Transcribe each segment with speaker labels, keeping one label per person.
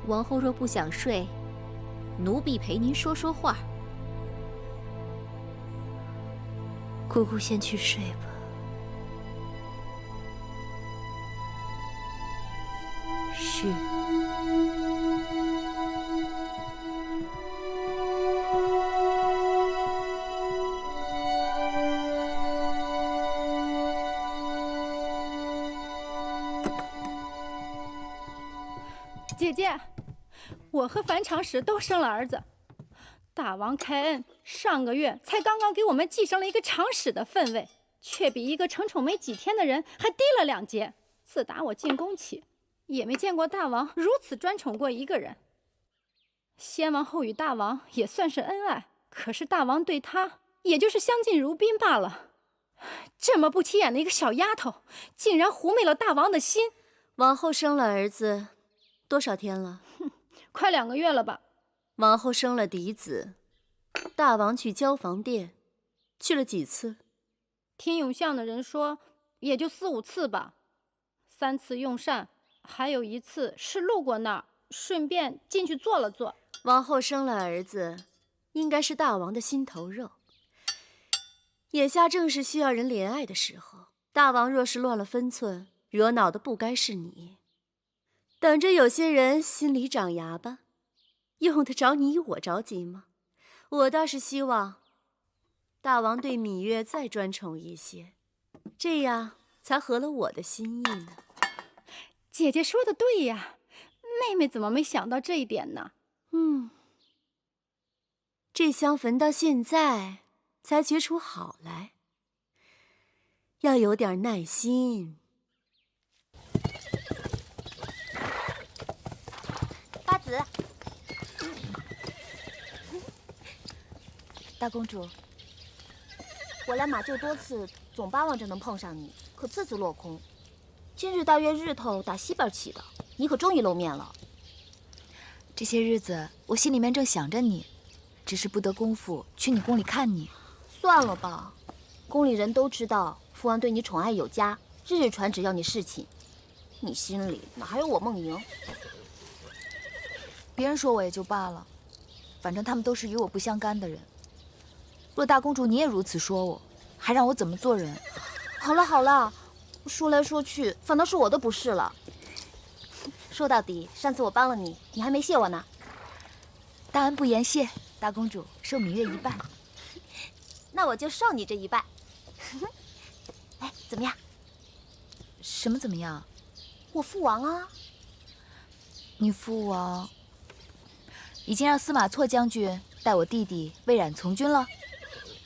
Speaker 1: 王后若不想睡，奴婢陪您说说话。
Speaker 2: 姑姑先去睡吧。
Speaker 1: 是。
Speaker 3: 姐姐，我和樊长史都生了儿子。大王开恩，上个月才刚刚给我们继升了一个长史的分位，却比一个承宠没几天的人还低了2阶。自打我进宫起，也没见过大王如此专宠过一个人。先王后与大王也算是恩爱，可是大王对他也就是相敬如宾罢了。这么不起眼的一个小丫头，竟然狐媚了大王的心。
Speaker 2: 王后生了儿子多少天了？
Speaker 3: 快2个月了吧。
Speaker 2: 王后生了嫡子，大王去交房殿，去了几次？
Speaker 3: 听永巷的人说，也就4、5次吧。3次用膳，还有1次是路過那兒，順便進去坐了坐。
Speaker 2: 王后生了兒子，應該是大王的心頭肉。眼下正是需要人憐愛的時候，大王若是亂了分寸，惹惱的不該是你。等着有些人心裡長牙吧，用得着你我着急嗎？我倒是希望大王對羋月再專寵一些，這樣才合了我的心意呢。
Speaker 3: 姐姐說的對呀，妹妹怎麼沒想到這一點呢？
Speaker 2: 這香焚到現在才覺出好來，要有點耐心。
Speaker 4: 八子，大公主，我來馬廄多次，總巴望着能碰上你，可次次落空。今日大約日頭打西邊起的，你可終於露面了。
Speaker 5: 這些日子我心裡面正想着你，只是不得功夫去你宮裡看你。
Speaker 4: 算了吧，宮裡人都知道父王對你寵愛有加，日日傳旨要你侍寢，你心裡哪還有我夢瑩？
Speaker 5: 別人說我也就罷了，反正他們都是與我不相干的人。若大公主你也如此說我，還讓我怎麼做人？
Speaker 4: 好了好了，說來說去，反倒是我的不是了。說到底，上次我幫了你，你還沒謝我呢。
Speaker 5: 大恩不言謝，大公主受羋月一拜。
Speaker 4: 那我就受你這一拜。哎，怎麼樣？
Speaker 5: 什麼怎麼樣？
Speaker 4: 我父王啊。
Speaker 5: 你父王已經讓司馬錯將軍帶我弟弟魏冉從軍了。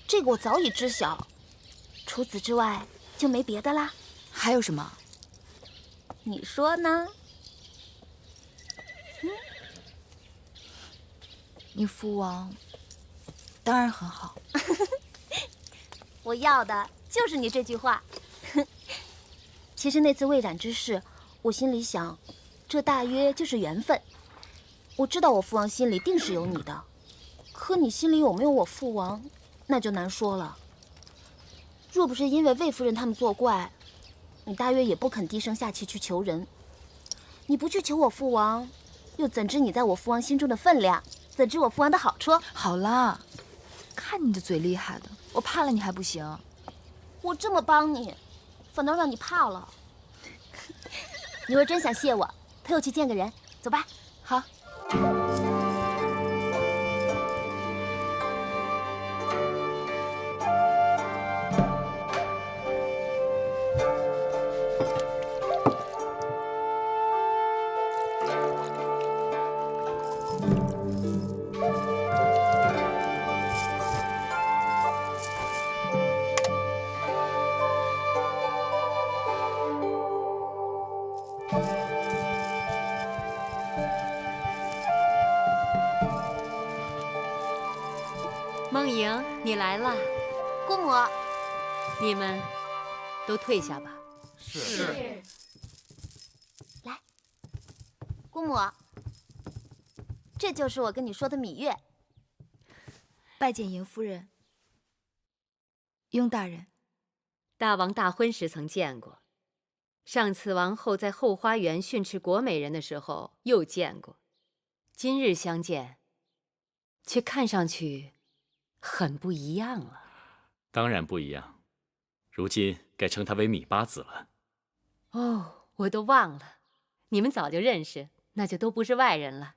Speaker 4: 這個我早已知曉。除此之外就沒別的啦。
Speaker 5: 還有什麼？
Speaker 4: 你說呢？
Speaker 5: 你父王當然很好。
Speaker 4: 我要的就是你這句話。其實那次魏冉之事，我心裡想，這大約就是緣分。我知道我父王心裡定是有你的，可你心裡有沒有我父王，那就難說了。若不是因為魏夫人他們作怪，你大約也不肯低聲下氣去求人。你不去求我父王，又怎知你在我父王心中的分量？怎知我父王的好處？
Speaker 5: 好啦，看你這嘴厲害的，我怕了你還不行。
Speaker 4: 我這麼幫你，反倒讓你怕了。你若真想謝我，陪我去見個人，走吧。
Speaker 5: 好。
Speaker 1: 夢瑩，你來了。
Speaker 4: 姑母，
Speaker 1: 你們都退下吧。
Speaker 6: 是。
Speaker 4: 來，姑母，這就是我跟你說的羋月。
Speaker 5: 拜見邢夫人。雍大人，
Speaker 1: 大王大婚時曾見過，上次王后在後花園訓斥國美人的時候又見過。
Speaker 6: 今日相見，却看上去很不一樣了。
Speaker 7: 当然不一樣，如今该稱他為米八子了。
Speaker 6: 哦，我都忘了，你們早就認識，那就都不是外人了。